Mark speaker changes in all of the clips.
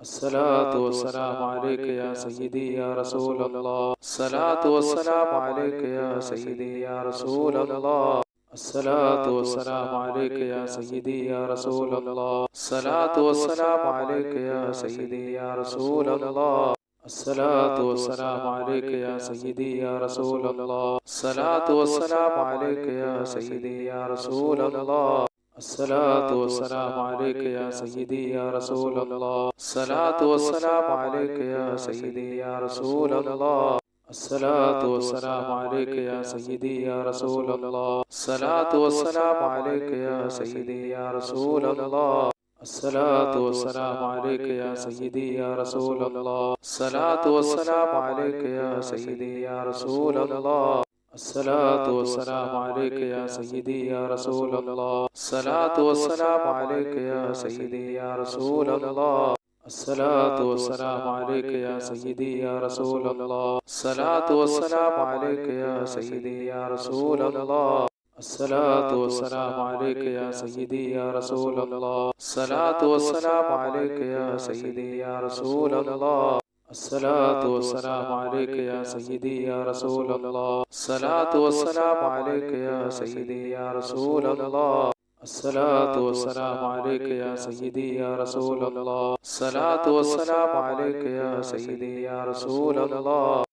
Speaker 1: الصلاة والسلام عليك يا سيدي يا رسول الله. الصلاة والسلام عليك يا سيدي يا رسول الله. الصلاة والسلام عليك يا سيدي يا رسول الله. الصلاة والسلام عليك يا سيدي يا رسول الله. الصلاة والسلام عليك يا سيدي يا رسول الله. الصلاة والسلام عليك يا سيدي يا رسول الله. الصلاة والسلام عليك يا سيدي يا رسول الله. الصلاة والسلام عليك يا سيدي يا رسول الله. الصلاة والسلام عليك يا سيدي يا رسول الله. الصلاة والسلام عليك يا سيدي يا رسول الله. الصلاة والسلام عليك يا سيدي يا رسول الله. الصلاة والسلام عليك يا سيدي يا رسول الله. الصلاة والسلام عليك يا سيدي يا رسول الله. الصلاة والسلام عليك يا سيدي يا رسول الله. الصلاة والسلام عليك يا سيدي يا رسول الله. الصلاة والسلام عليك يا سيدي يا رسول الله. الصلاة والسلام عليك يا سيدي يا رسول الله. الصلاة والسلام عليك يا سيدي يا رسول الله. الصلاة والسلام عليك يا سيدي يا رسول الله. الصلاة والسلام عليك يا سيدي يا رسول الله. الصلاة والسلام عليك يا سيدي يا رسول الله. الصلاة والسلام عليك يا سيدي يا رسول الله.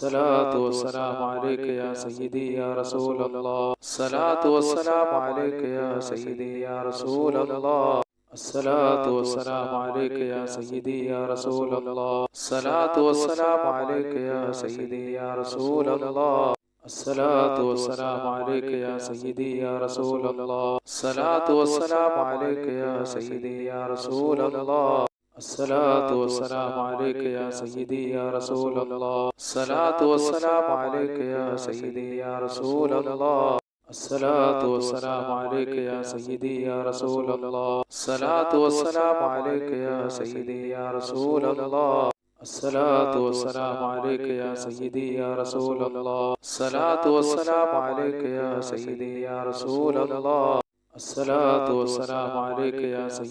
Speaker 1: الصلاة والسلام عليك يا سيدي يا رسول الله. الصلاة والسلام عليك يا سيدي يا رسول الله. الصلاة والسلام عليك يا سيدي يا رسول الله. الصلاة والسلام عليك يا سيدي يا رسول الله. الصلاة والسلام عليك يا سيدي يا رسول الله. الصلاة والسلام عليك يا سيدي يا رسول الله. الصلاة والسلام عليك يا سيدي يا رسول الله. الصلاة والسلام عليك يا سيدي يا رسول الله. الصلاة والسلام عليك يا سيدي يا رسول الله. الصلاة والسلام عليك يا سيدي يا رسول الله. الصلاة والسلام عليك يا سيدي يا رسول الله. الصلاة والسلام عليك يا سيدي يا رسول الله. الصلاة والسلام عليك يا سيدي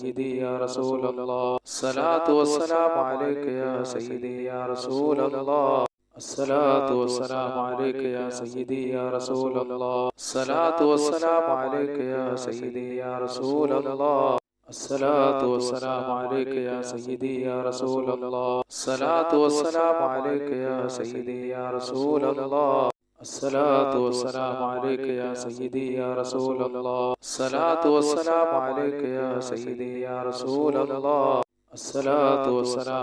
Speaker 1: يا رسول الله. الصلاة والسلام عليك يا سيدي يا رسول الله. الصلاة والسلام عليك يا سيدي يا رسول الله. الصلاة والسلام عليك يا سيدي يا رسول الله. الصلاة والسلام عليك يا سيدي يا رسول الله. الصلاة والسلام عليك يا سيدي يا رسول الله. الصلاة والسلام عليك يا سيدي يا رسول الله. الصلاة والسلام عليك يا سيدي يا رسول الله. الصلاة والسلام عليك يا سيدي يا رسول الله. الصلاة والسلام عليك يا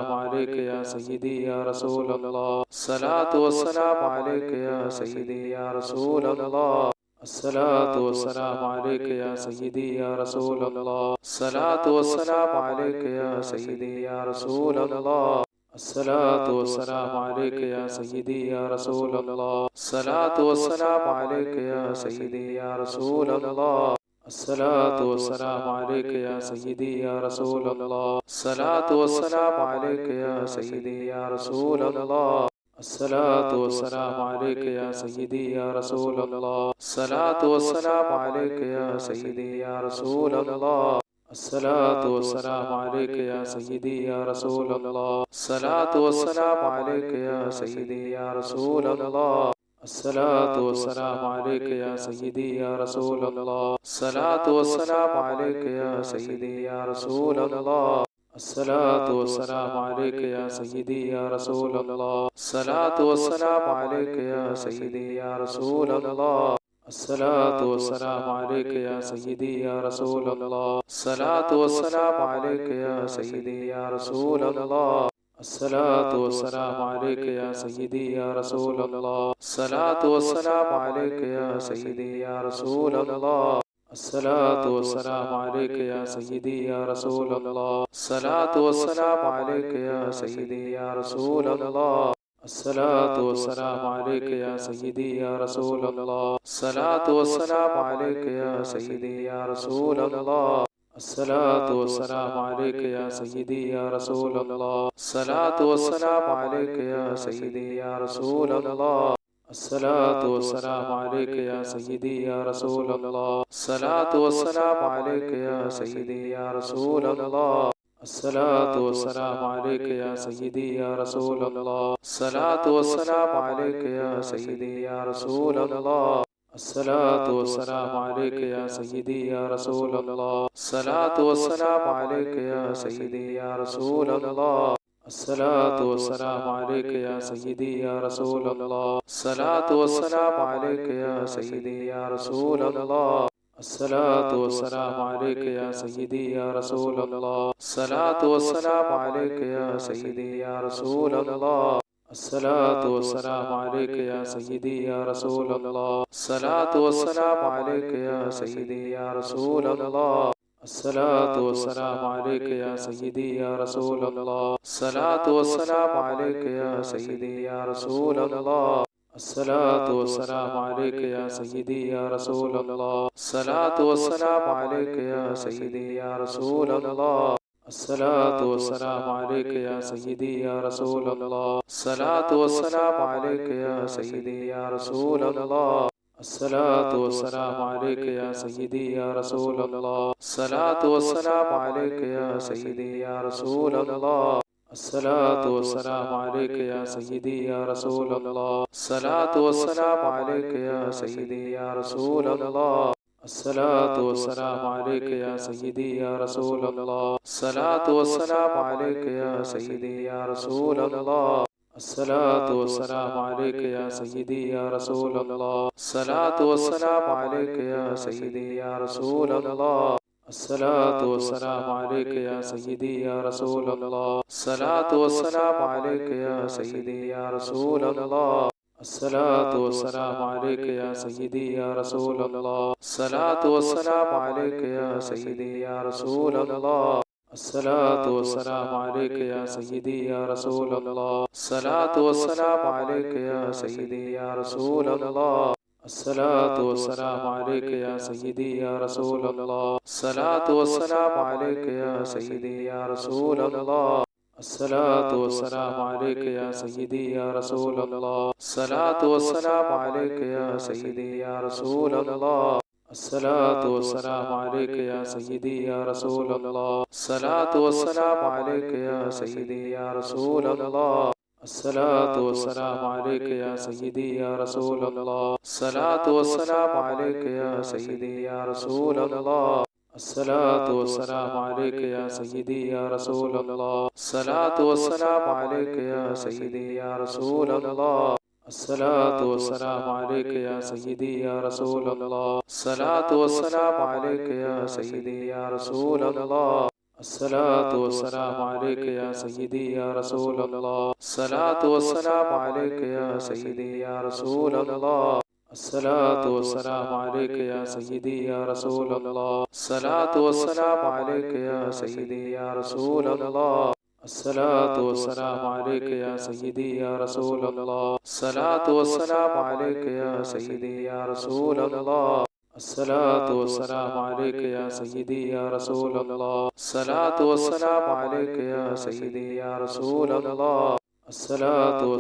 Speaker 1: سيدي يا رسول الله. الصلاة والسلام عليك يا سيدي يا رسول الله. الصلاة والسلام عليك يا سيدي يا رسول الله. الصلاة والسلام عليك يا سيدي يا رسول الله. الصلاة والسلام عليك يا سيدي يا رسول الله. الصلاة والسلام عليك يا سيدي يا رسول الله. الصلاة والسلام عليك يا سيدي يا رسول الله. الصلاة والسلام عليك يا سيدي يا رسول الله. الصلاة والسلام عليك يا سيدي يا رسول الله. الصلاة والسلام عليك يا سيدي يا رسول الله. الصلاة والسلام عليك يا سيدي يا رسول الله. الصلاة والسلام عليك يا سيدي يا رسول الله. الصلاة والسلام عليك يا سيدي يا رسول الله. الصلاة والسلام عليك يا سيدي يا رسول الله. الصلاة والسلام عليك يا سيدي يا رسول الله. الصلاة والسلام عليك يا سيدي يا رسول الله. الصلاة والسلام عليك يا سيدي يا رسول الله. الصلاة والسلام عليك يا سيدي يا رسول الله. الصلاة والسلام عليك يا سيدي يا رسول الله. الصلاة والسلام عليك يا سيدي يا رسول الله. الصلاة والسلام عليك يا سيدي يا رسول الله. الصلاة والسلام عليك يا سيدي يا رسول الله. الصلاة والسلام عليك يا سيدي يا رسول الله. الصلاة والسلام عليك يا سيدي يا رسول الله. الصلاة والسلام عليك يا سيدي يا رسول الله. الصلاة والسلام عليك يا سيدي يا رسول الله. الصلاة والسلام عليك يا سيدي يا رسول الله. الصلاة والسلام عليك يا سيدي يا رسول الله. الصلاة والسلام عليك يا سيدي يا رسول الله. الصلاة والسلام عليك يا سيدي يا رسول الله. الصلاة والسلام عليك يا سيدي يا رسول الله. الصلاة والسلام عليك يا سيدي يا رسول الله. الصلاة والسلام عليك يا سيدي يا رسول الله. الصلاة والسلام عليك يا سيدي يا رسول الله. الصلاة والسلام عليك يا سيدي يا رسول الله. الصلاة والسلام عليك يا سيدي يا رسول الله. الصلاة والسلام عليك يا سيدي يا رسول الله. الصلاة والسلام عليك يا سيدي يا رسول الله. الصلاة والسلام عليك يا سيدي يا رسول الله. الصلاة والسلام عليك يا سيدي يا رسول الله. الصلاة والسلام عليك يا سيدي يا رسول الله. الصلاة والسلام عليك يا سيدي يا رسول الله. الصلاة والسلام عليك يا سيدي يا رسول الله. الصلاة والسلام عليك يا سيدي يا رسول الله. الصلاة والسلام عليك يا سيدي يا رسول الله. الصلاة والسلام عليك يا سيدي يا رسول الله. الصلاة والسلام عليك يا سيدي يا رسول الله. الصلاة والسلام عليك يا سيدي يا رسول الله. الصلاة والسلام عليك يا سيدي يا رسول الله. الصلاة والسلام عليك يا سيدي يا رسول الله. الصلاة والسلام عليك يا سيدي يا رسول الله. الصلاة والسلام عليك يا سيدي يا رسول الله. الصلاة والسلام عليك يا سيدي يا رسول الله. الصلاة والسلام عليك يا سيدي يا رسول الله. الصلاة والسلام عليك يا سيدي يا رسول الله. الصلاة والسلام عليك يا سيدي يا رسول الله. الصلاة والسلام عليك يا سيدي يا رسول الله. الصلاة والسلام عليك يا سيدي يا رسول الله. الصلاة والسلام عليك يا سيدي يا رسول الله. الصلاة والسلام عليك يا سيدي يا رسول الله. الصلاة والسلام عليك يا سيدي يا رسول الله. الصلاة والسلام عليك يا سيدي يا رسول الله. الصلاة والسلام عليك يا سيدي يا رسول الله. الصلاة والسلام عليك يا سيدي يا رسول الله. الصلاة والسلام عليك يا سيدي يا رسول الله. الصلاة والسلام عليك يا سيدي يا رسول الله. الصلاة والسلام عليك يا سيدي يا رسول الله. الصلاة والسلام عليك يا سيدي يا رسول الله. الصلاة والسلام عليك يا سيدي يا رسول الله. الصلاة والسلام عليك يا سيدي يا رسول الله. الصلاة والسلام عليك يا سيدي يا رسول الله. الصلاة والسلام عليك يا سيدي يا رسول الله. الصلاة والسلام عليك يا سيدي يا رسول الله. الصلاة والسلام عليك يا سيدي يا رسول الله. الصلاة والسلام عليك يا سيدي يا رسول الله. الصلاة والسلام عليك يا سيدي يا رسول الله. الصلاة والسلام عليك يا سيدي يا رسول الله. الصلاة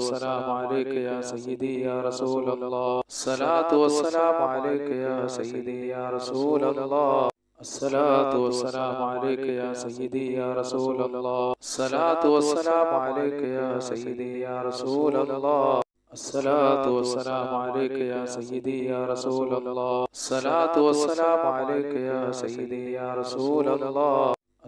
Speaker 1: والسلام عليك يا سيدي يا رسول الله. الصلاة والسلام عليك يا سيدي يا رسول الله. الصلاة والسلام عليك يا سيدي يا رسول الله. الصلاة والسلام عليك يا سيدي يا رسول الله. الصلاة والسلام عليك يا سيدي يا رسول الله. الصلاة والسلام عليك يا سيدي يا رسول الله.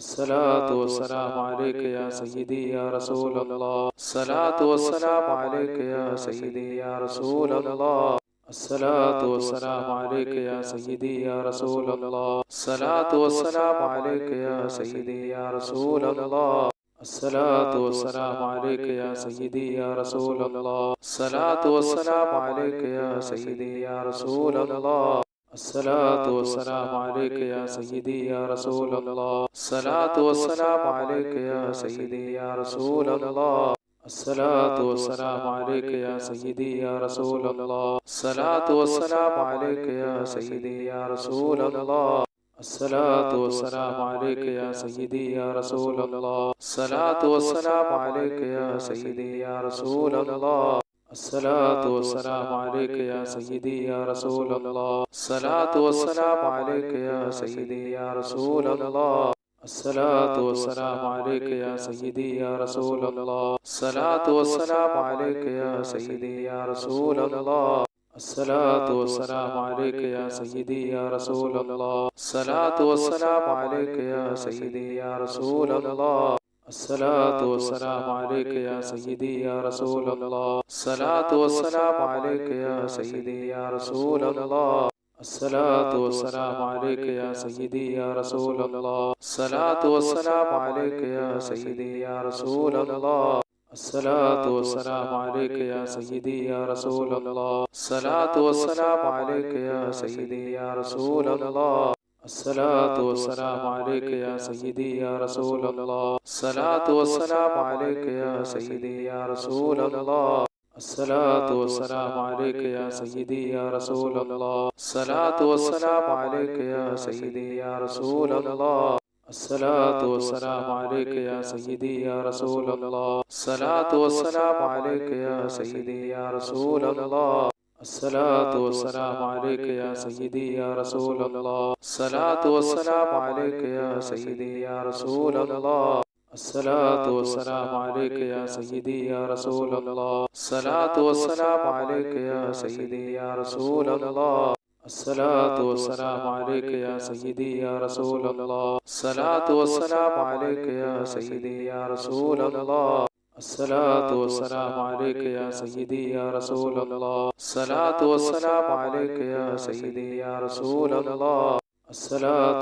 Speaker 1: الصلاة والسلام عليك يا سيدي يا رسول الله. الصلاة والسلام عليك يا سيدي يا رسول الله. الصلاة والسلام عليك يا سيدي يا رسول الله. الصلاة والسلام عليك يا سيدي يا رسول الله. الصلاة والسلام عليك يا سيدي يا رسول الله. الصلاة والسلام عليك يا سيدي يا رسول الله. الصلاة والسلام عليك يا سيدي يا رسول الله. الصلاة والسلام عليك يا سيدي يا رسول الله. الصلاة والسلام عليك يا سيدي يا رسول الله. الصلاة والسلام عليك يا سيدي يا رسول الله. الصلاة والسلام عليك يا سيدي يا رسول الله. الصلاة والسلام عليك يا سيدي يا رسول الله. الصلاة والسلام عليك يا سيدي يا رسول الله. الصلاة والسلام عليك يا سيدي يا رسول الله. الصلاة والسلام عليك يا سيدي يا رسول الله. الصلاة والسلام عليك يا سيدي يا رسول الله. الصلاة والسلام عليك يا سيدي يا رسول الله. الصلاة والسلام عليك يا سيدي يا رسول الله. الصلاة والسلام عليك يا سيدي يا رسول الله. الصلاة والسلام عليك يا سيدي يا رسول الله. الصلاة والسلام عليك يا سيدي يا رسول الله. الصلاة والسلام عليك يا سيدي يا رسول الله. الصلاة والسلام عليك يا سيدي يا رسول الله. الصلاة والسلام عليك يا سيدي يا رسول الله. الصلاة والسلام عليك يا سيدي يا رسول الله. الصلاة والسلام عليك يا سيدي يا رسول الله. الصلاة والسلام عليك يا سيدي يا رسول الله. الصلاة والسلام عليك يا سيدي يا رسول الله. الصلاة والسلام عليك يا سيدي يا رسول الله. الصلاة والسلام عليك يا سيدي يا رسول الله. الصلاة والسلام عليك يا سيدي يا رسول الله. الصلاة والسلام عليك يا سيدي يا رسول الله. الصلاة والسلام عليك يا سيدي يا رسول الله. الصلاة والسلام عليك يا سيدي يا رسول الله. الصلاة والسلام عليك يا سيدي يا رسول الله. الصلاة والسلام عليك يا سيدي يا رسول الله. الصلاة والسلام عليك يا سيدي يا رسول الله. الصلاة والسلام عليك يا سيدي يا رسول الله. الصلاة والسلام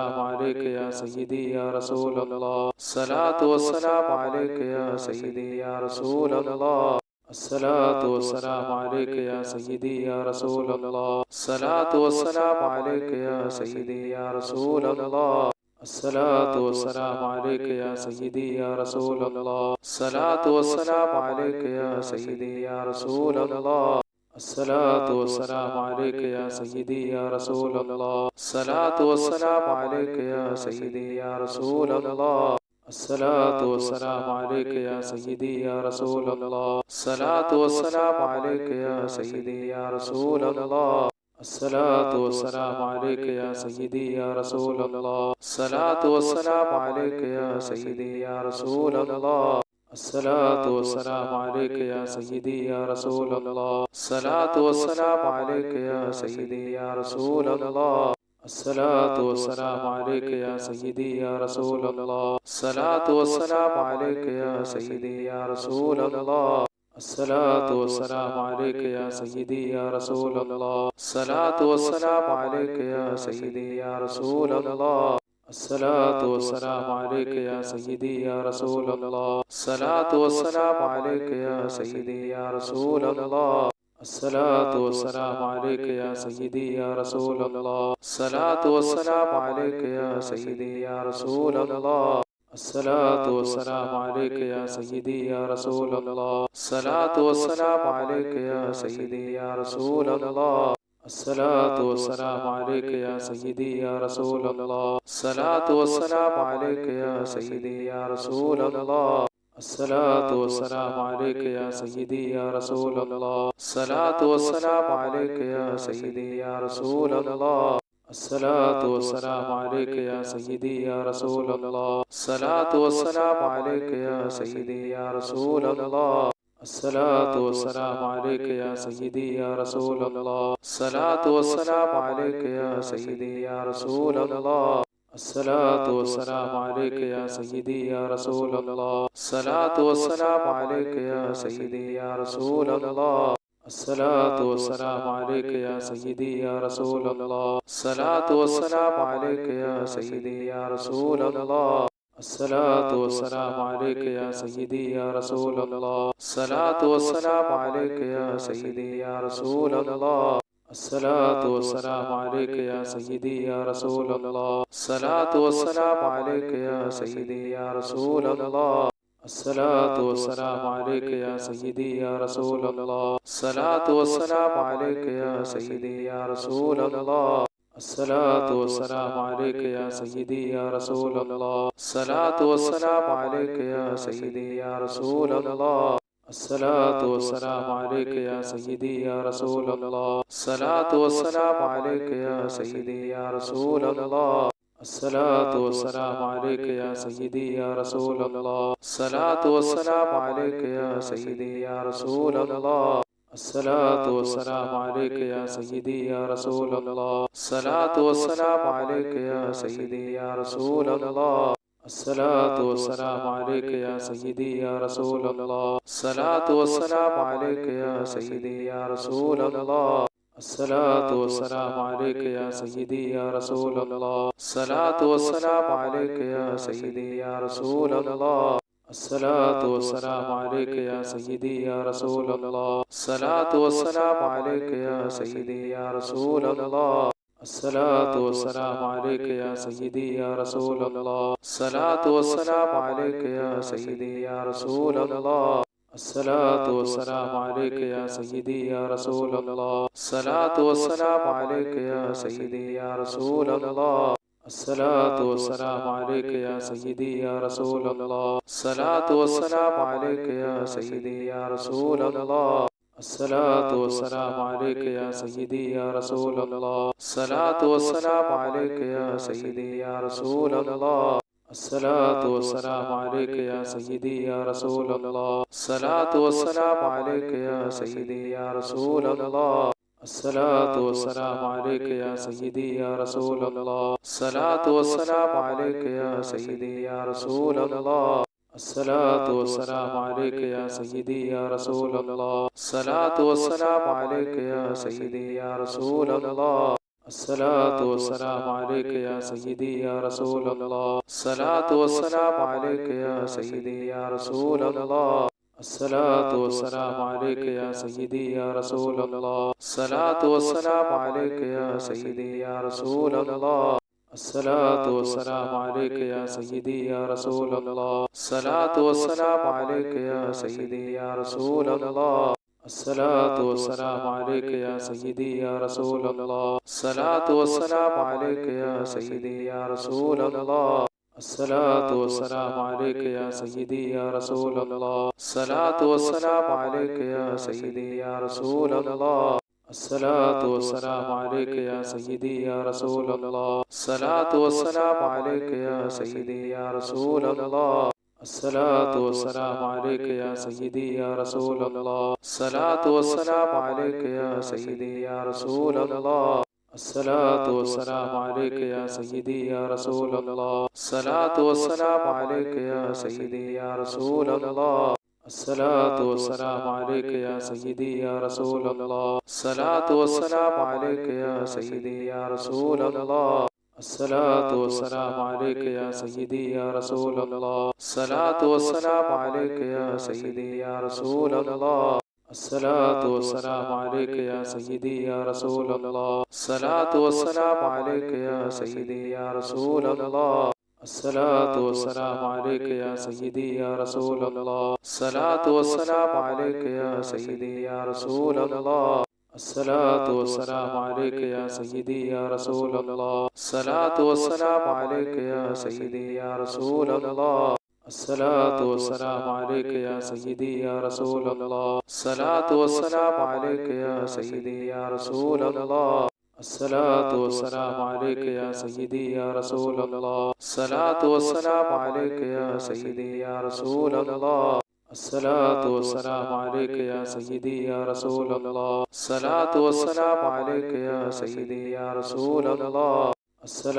Speaker 1: عليك يا سيدي يا رسول الله. الصلاة والسلام عليك يا سيدي يا رسول الله. الصلاة والسلام عليك يا سيدي يا رسول الله. الصلاة والسلام عليك يا سيدي يا رسول الله. الصلاة والسلام عليك يا سيدي يا رسول الله. الصلاة والسلام عليك يا سيدي يا رسول الله. الصلاة والسلام عليك يا سيدي يا رسول الله. الصلاة والسلام عليك يا سيدي يا رسول الله. الصلاة والسلام عليك يا سيدي يا رسول الله. الصلاة والسلام عليك يا سيدي يا رسول الله. الصلاة والسلام عليك يا سيدي يا رسول الله. الصلاة والسلام عليك يا سيدي يا رسول الله. الصلاة والسلام عليك يا سيدي يا رسول الله. الصلاة والسلام عليك يا سيدي يا رسول الله. الصلاة والسلام عليك يا سيدي يا رسول الله. الصلاة والسلام عليك يا سيدي يا رسول الله. الصلاة والسلام عليك يا سيدي يا رسول الله. الصلاة والسلام عليك يا سيدي يا رسول الله. الصلاة والسلام عليك يا سيدي يا رسول الله. الصلاة والسلام عليك يا سيدي يا رسول الله. الصلاة والسلام عليك يا سيدي يا رسول الله. الصلاة والسلام عليك يا سيدي يا رسول الله. الصلاة والسلام عليك يا سيدي يا رسول الله. الصلاة والسلام عليك يا سيدي يا رسول الله. الصلاة والسلام عليك يا سيدي يا رسول الله. الصلاة والسلام عليك يا سيدي يا رسول الله. الصلاة والسلام عليك يا سيدي يا رسول الله. الصلاة والسلام عليك يا سيدي يا رسول الله. الصلاة والسلام عليك يا سيدي يا رسول الله. الصلاة والسلام عليك يا سيدي يا رسول الله. الصلاة والسلام عليك يا سيدي يا رسول الله. الصلاة والسلام عليك يا سيدي يا رسول الله. الصلاة والسلام عليك يا سيدي يا رسول الله. الصلاة والسلام عليك يا سيدي يا رسول الله. الصلاة والسلام عليك يا سيدي يا رسول الله. الصلاة والسلام عليك يا سيدي يا رسول الله. الصلاة والسلام عليك يا سيدي يا رسول الله. الصلاة والسلام عليك يا سيدي يا رسول الله. الصلاة والسلام عليك يا سيدي يا رسول الله. الصلاة والسلام عليك يا سيدي يا رسول الله. الصلاة والسلام عليك يا سيدي يا رسول الله. الصلاة والسلام عليك يا سيدي يا رسول الله. الصلاة والسلام عليك يا سيدي يا رسول الله. الصلاة والسلام عليك يا سيدي يا رسول الله. الصلاة والسلام عليك يا سيدي يا رسول الله. الصلاة والسلام عليك يا سيدي يا رسول الله. الصلاة والسلام عليك يا سيدي يا رسول الله. الصلاة والسلام عليك يا سيدي يا رسول الله. الصلاة والسلام عليك يا سيدي يا رسول الله. الصلاة والسلام عليك يا سيدي يا رسول الله. الصلاة والسلام عليك يا سيدي يا رسول الله. الصلاة والسلام عليك يا سيدي يا رسول الله. الصلاة والسلام عليك يا سيدي يا رسول الله. الصلاة والسلام عليك يا سيدي يا رسول الله. الصلاة والسلام عليك يا سيدي يا رسول الله. الصلاة والسلام عليك يا سيدي يا رسول الله. الصلاة والسلام عليك يا سيدي يا رسول الله. الصلاة والسلام عليك يا سيدي يا رسول الله. الصلاة والسلام عليك يا سيدي يا رسول الله. الصلاة والسلام عليك يا سيدي يا رسول الله. الصلاة والسلام عليك يا سيدي يا رسول الله. الصلاة والسلام عليك يا سيدي يا رسول الله. الصلاة والسلام عليك يا سيدي يا رسول الله. الصلاة والسلام عليك يا سيدي يا رسول الله. الصلاة والسلام عليك يا سيدي يا رسول الله. الصلاة والسلام عليك يا سيدي يا رسول الله. الصلاة والسلام عليك يا سيدي يا رسول الله. الصلاة والسلام عليك يا سيدي يا رسول الله. الصلاة والسلام عليك يا سيدي يا رسول الله. الصلاة والسلام عليك يا سيدي يا رسول الله. الصلاة والسلام عليك يا سيدي يا رسول الله. الصلاة والسلام عليك يا سيدي يا رسول الله. الصلاة والسلام عليك يا سيدي يا رسول الله. الصلاة والسلام عليك يا سيدي يا رسول الله. الصلاة والسلام عليك يا سيدي يا رسول الله. الصلاة والسلام عليك يا سيدي يا رسول الله. الصلاة والسلام عليك يا سيدي يا رسول الله. الصلاة والسلام عليك يا سيدي يا رسول الله. الصلاة والسلام عليك يا سيدي يا رسول الله. الصلاة والسلام عليك يا سيدي يا رسول الله. الصلاة والسلام عليك يا سيدي يا رسول الله. الصلاة والسلام عليك يا سيدي يا رسول الله. الصلاة والسلام عليك يا سيدي يا رسول الله. الصلاة والسلام عليك يا سيدي يا رسول الله. الصلاة والسلام عليك يا سيدي يا رسول الله. الصلاة والسلام عليك يا سيدي يا رسول الله. الصلاة والسلام عليك يا سيدي يا رسول الله. الصلاة والسلام عليك يا سيدي يا رسول الله. الصلاة والسلام عليك يا سيدي يا رسول الله. الصلاة والسلام عليك يا سيدي يا رسول الله. الصلاة والسلام عليك يا سيدي يا رسول الله. الصلاة والسلام عليك يا سيدي يا رسول الله. الصلاة والسلام عليك يا سيدي يا رسول الله. الصلاة والسلام عليك يا سيدي يا رسول الله. الصلاة والسلام عليك يا سيدي يا رسول الله. الصلاة والسلام عليك يا سيدي يا رسول الله. الصلاة والسلام عليك يا سيدي يا رسول الله. الصلاة والسلام عليك يا سيدي يا رسول الله. الصلاة والسلام عليك يا سيدي يا رسول الله. الصلاة والسلام عليك يا سيدي يا رسول الله. الصلاة والسلام عليك يا سيدي يا رسول الله. الصلاة والسلام عليك يا سيدي يا رسول الله. الصلاة والسلام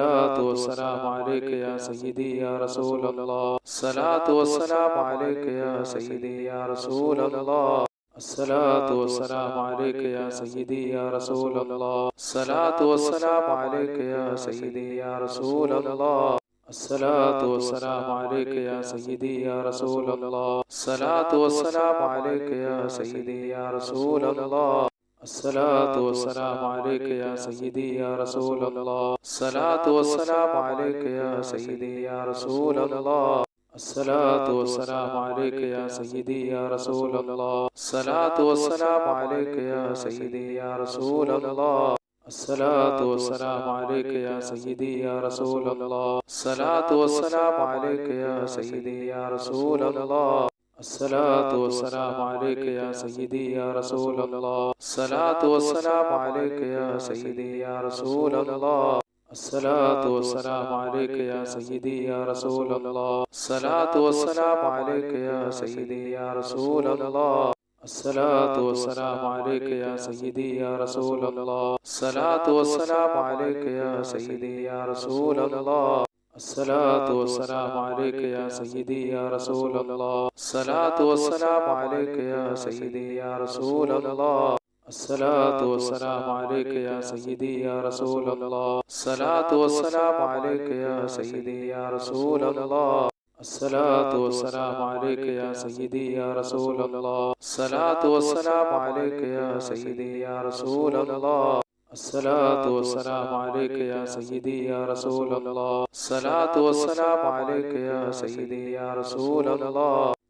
Speaker 1: عليك يا سيدي يا رسول الله. الصلاة والسلام عليك يا سيدي يا رسول الله. الصلاة والسلام عليك يا سيدي يا رسول الله. الصلاة والسلام عليك يا سيدي يا رسول الله. الصلاة والسلام عليك يا سيدي يا رسول الله. الصلاة والسلام عليك يا سيدي يا رسول الله. الصلاة والسلام عليك يا سيدي يا رسول الله. الصلاة والسلام عليك يا سيدي يا رسول الله. الصلاة والسلام عليك يا سيدي يا رسول الله. الصلاة والسلام عليك يا سيدي يا رسول الله. الصلاة والسلام عليك يا سيدي يا رسول الله. الصلاة والسلام عليك يا سيدي يا رسول الله. الصلاة والسلام عليك يا سيدي يا رسول الله. الصلاة والسلام عليك يا سيدي يا رسول الله. الصلاة والسلام عليك يا سيدي يا رسول الله. الصلاة والسلام عليك يا سيدي يا رسول الله. الصلاة والسلام عليك يا سيدي يا رسول الله. الصلاة والسلام عليك يا سيدي يا رسول الله. الصلاة والسلام عليك يا سيدي يا رسول الله. الصلاة والسلام عليك يا سيدي يا رسول الله. الصلاة والسلام عليك يا سيدي يا رسول الله. الصلاة والسلام عليك يا سيدي يا رسول الله. الصلاة والسلام عليك يا سيدي يا رسول الله. الصلاة والسلام عليك يا سيدي يا رسول الله. الصلاة والسلام عليك يا سيدي يا رسول الله. الصلاة والسلام عليك يا سيدي يا رسول الله.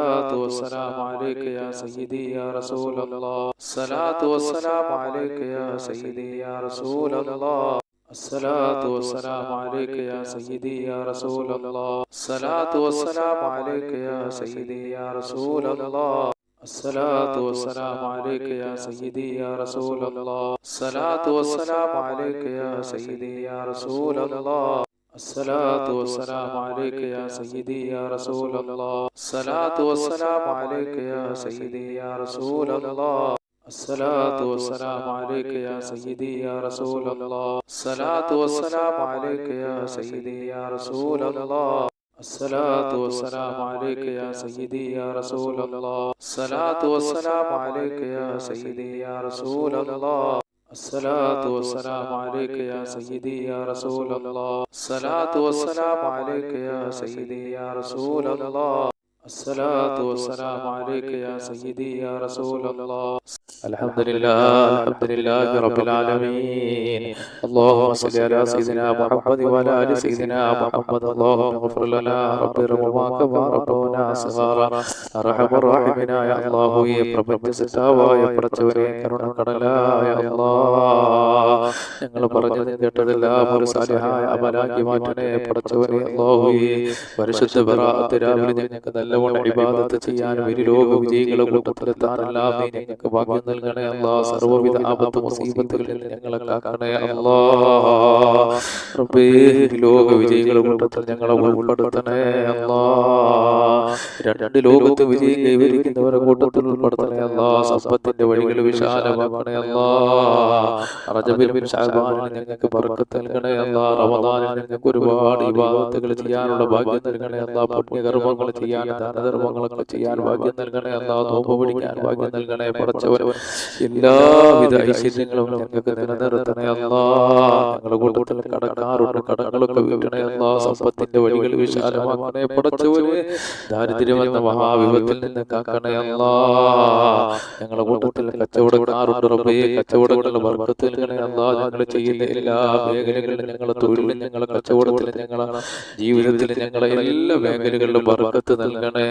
Speaker 1: الصلاة والسلام عليك يا سيدي يا رسول الله. الصلاة والسلام عليك يا سيدي يا رسول الله. الصلاة والسلام عليك يا سيدي يا رسول الله. الصلاة والسلام عليك يا سيدي يا رسول الله. الصلاة والسلام عليك يا سيدي يا رسول الله. الصلاة والسلام عليك يا سيدي يا رسول الله. الصلاة والسلام عليك يا سيدي يا رسول الله. الصلاة والسلام عليك يا سيدي يا رسول الله. الصلاة والسلام عليك يا سيدي يا رسول الله. الصلاة والسلام عليك يا سيدي يا رسول الله. الصلاة والسلام عليك يا سيدي يا رسول الله. الصلاة والسلام عليك يا سيدي يا رسول الله. الصلاة والسلام عليك يا سيدي يا رسول الله. الصلاة والسلام عليك يا سيدي يا رسول الله. الصلاة والسلام عليك يا سيدي يا رسول الله. الحمد لله رب العالمين. اللهم صل على سيدنا محمد وعلى آل سيدنا محمد. اللهم اغفر لنا رب ارحمنا كما ربنا صغارا. അർഹമ റഹീമനായ അല്ലാഹുവേ, പ്രപഞ്ചസൃഷ്ടാവായ പടച്ചവനെ, കരുണക്കടലായ അല്ലാഹ്, ഞങ്ങൾ പറഞ്ഞത് കേട്ടതെല്ലാം ഒരു സാലിഹായ അമലാക്കി മാറ്റണേ പടച്ചവനെ. അല്ലാഹുവേ, പരിശുദ്ധ ബറാഅത്ത് രാവിലെ ഞങ്ങൾക്ക് നല്ലവണ്ണം ഇബാദത്ത് ചെയ്യാനും ഇരുലോക വിജയികളുടെ കൂട്ടത്തിലെത്താനെല്ലാം നീ ഞങ്ങൾക്ക് ഭാഗ്യം നൽകണേ അല്ലാഹ്. സർവ്വവിധ ആപത്ത് മുസീബത്തുകളിൽ ഞങ്ങളെ കാക്കണേ അല്ലാഹ്. റബ്ബേ, ലോക വിജയികളുടെ കൂട്ടത്തിൽ ഞങ്ങളെ ഉൾപ്പെടുത്തണേ അല്ലാഹ്. രണ്ട് ലോകത്ത് വിജയം കൈവരിക്കുന്നവരെ കൂട്ടത്തിൽ ഉൾപ്പെടുത്തണേ അല്ലാഹ്. സമ്പത്തിന്റെ വഴികൾ വിശാലമാക്കണേ അല്ലാഹ്. റജബിലും ശഅബാനിലും ഞങ്ങൾക്ക് ബർക്കത്ത് നൽകണേ അല്ലാഹ്. റമദാനിൽ ഞങ്ങൾക്ക് ഒരുപാട് ഇബാദത്തുകൾ ചെയ്യാനുള്ള ഭാഗ്യം നൽകണേ അല്ലാഹ്. പുണ്യകർമ്മങ്ങൾ ചെയ്യാൻ, ദാനധർമ്മങ്ങളൊക്കെ ചെയ്യാൻ ഭാഗ്യം നൽകണേ അല്ലാഹ്. നോമ്പ് പിടിക്കാൻ ഭാഗ്യം നൽകണേ പടച്ചവൻ. എല്ലാവിധ ഐശ്വര്യങ്ങളും ഞങ്ങൾക്ക് നിലനിർത്തണേ അല്ലാഹ്. ഞങ്ങളുടെ കൂട്ടത്തിൽ കടക്കാറുണ്ട്, കടങ്ങളൊക്കെ വീട്ടണേ അല്ലാഹ്. സമ്പത്തിന്റെ വഴികൾ വിശാലമാക്കണേ പടച്ചവനെ. ദാരിദ്ര്യം എന്ന മഹാവിപത്തിൽ നിന്ന് കാക്കണേ അല്ലാഹ്. ഞങ്ങളുടെ കൂട്ടത്തിൽ കച്ചവടക്കാറുണ്ട് റബ്ബേ, കച്ചവടങ്ങളുടെ ബർക്കത്ത് നൽകണേ അല്ലാഹ്. ഞങ്ങൾ ചെയ്യുന്ന എല്ലാ മേഖലകളിലും, ഞങ്ങളുടെ തൊഴിലും, ഞങ്ങളുടെ കച്ചവടത്തിലും, ഞങ്ങളുടെ ജീവിതത്തിലും, ഞങ്ങളെ എല്ലാ മേഖലകളിലും ബർക്കത്ത് നൽകണേ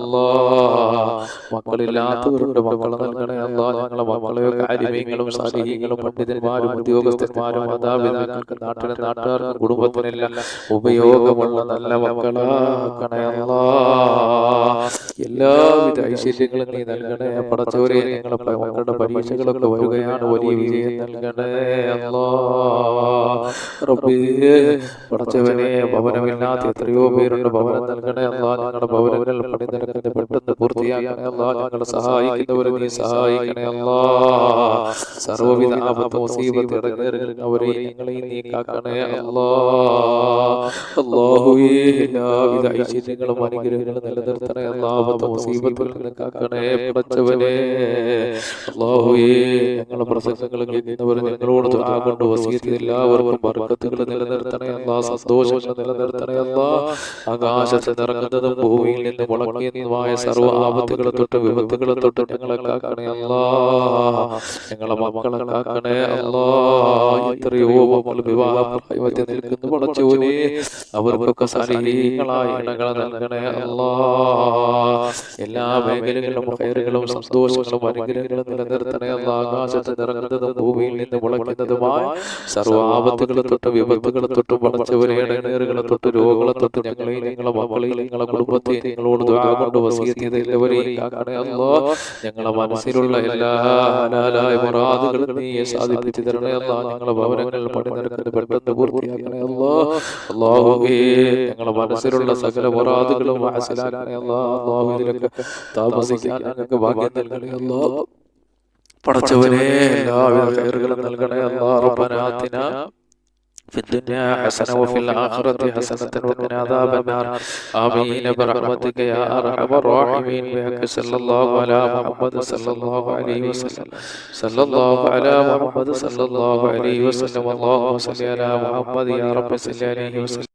Speaker 1: അല്ലാഹ്. മക്കളില്ലാത്തവരുടെ മക്കളെ നൽകണേ അല്ലാഹ്. ഞങ്ങളെ മക്കളെയൊക്കെ ആലിമീങ്ങളും സാലിഹീങ്ങളും പണ്ഡിതന്മാരും ഉദ്യോഗസ്ഥന്മാരും മാതാപിതാക്കൾക്ക് നാട്ടിലെ നാട്ടുകാർക്കും കുടുംബത്തിനെല്ലാം ഉപയോഗമുള്ള നല്ല മക്കളാക്കണേ അല്ലാഹ്. എല്ലാവിധ ഐശ്വര്യങ്ങളും നീ നൽകണേ പടച്ചവരെ. ഞങ്ങളെ മക്കളുടെ പരീക്ഷകളൊക്കെ വരികയാണ്, വലിയ വിജയം നൽകണേ അല്ലാഹ്. റബ്ബേ, പടച്ചവനെ, ഭവനമില്ലാത്ത എത്രയോ പേരുണ്ട്, ഭവനം നൽകണേ അല്ലാഹ്. ഞങ്ങളുടെ ഭവനങ്ങൾ പണി നിരക്കുന്നത് പെട്ടെന്ന് പൂർത്തിയാക്കണേ അല്ലാഹ്. ഞങ്ങളെ സഹായിക്കുന്നവരെ നീ സഹായിക്കണേ അല്ലാഹ്. സർവ്വവിധ ആപത്ത് മുസീബത്ത് ഇടങ്ങേറുകളെ ഞങ്ങളെയും നീ കാക്കണേ അല്ലാഹ്. അല്ലാഹുവേ, എല്ലാവിധ ഐശ്വര്യങ്ങളും അനുഗ്രഹങ്ങളും നിലനിർത്തണേ അല്ലാഹ്. ആപത്ത് മുസീബത്തുകൾ കാക്കണേ പടച്ചവനെ. അല്ലാഹുവേ, ഞങ്ങളുടെ പ്രസംഗങ്ങൾ കേൾക്കുന്നവർ ഞങ്ങളോട് ദുആ കൊണ്ട് വസിയത്ത് എല്ലാവർക്കും ബർക്കത്തുകൾ നിലനിർത്തണേ അല്ലാഹ്. സന്തോഷങ്ങൾ നിലനിർത്തണേ അല്ലാഹ്. ആകാശത്ത് നിറങ്ങുന്നതും ഭൂമിയിൽ നിന്ന് മുളങ്ങിയതുമായ സർവ്വ ആപത്തുകളെ തൊട്ട് വിപത്തുകളെ തൊട്ട് ഞങ്ങളെ കാക്കണേ അല്ലാഹ്. ഞങ്ങളെ മക്കളെ കാക്കണേ അല്ലാഹ്. എത്രയോ മക്കൾ വിവാഹപ്രായത്തിൽ നിൽക്കുന്നു പടച്ചവനെ. അവർക്കൊക്കെ സാലിഹീങ്ങളായ ഇണകളെ നൽകണേ അല്ലാഹ്. എല്ലാ മേഖലകളിലും ഖൈറുകളും സന്തോഷങ്ങളും അനുഗ്രഹങ്ങളും നിലനിർത്തണേ അല്ലാഹ്. ആകാശത്ത് നിറങ്ങുന്നതും ഭൂമിയിൽ നിന്ന് മുളയ്ക്കുന്നതുമായ സർവ്വ ആപത്തുകളെ തൊട്ട് വിപത്തുകളെ തൊട്ട് പടച്ചവരെ ഇടങ്ങേറുകളെ തൊട്ട് രോഗങ്ങളെ തൊട്ട് ഞങ്ങളെയും ഞങ്ങളെ മക്കളെയും ഞങ്ങളെ കുടുംബത്തെ നിങ്ങളോട് ദുആ കൊണ്ട് വസിയത്ത് ചെയ്ത എല്ലാവരെയും കാക്കണേ അല്ലാഹ്. ഞങ്ങളെ മനസ്സിലുള്ള എല്ലാ ഹലാലായ മുറാദുകളും നീ സാധിപ്പിച്ചു തരണേ അല്ലാഹ്. ഞങ്ങളെ ഭവനങ്ങളിൽ പണി നടക്കുന്നത് പെട്ടെന്ന് പൂർത്തിയാക്കണേ അല്ലാഹ്. അല്ലാഹുവേ ഞങ്ങളെ മനസ്സിലുള്ള സകല മുറാദുകളും ഹാസിലാക്കണേ അല്ലാഹ്. അല്ലാഹു ഇതിലൊക്കെ താമസിക്കാൻ ഞങ്ങൾക്ക് ഭാഗ്യം നൽകണേ അല്ലാഹ്. പടച്ചവനെ എല്ലാവിധ ഖൈറുകളും നൽകണേ അല്ലാഹ്. റബ്ബനാ ആതിനാ في الدنيا حسنة وفي الآخرة حسنة وقنا عذاب النار آمين برحمتك يا أرحم الراحمين بحق صلى الله على محمد صلى الله عليه وسلم صلى الله على محمد صلى الله عليه وسلم اللهم صل على محمد يا رب صل عليه وسلم.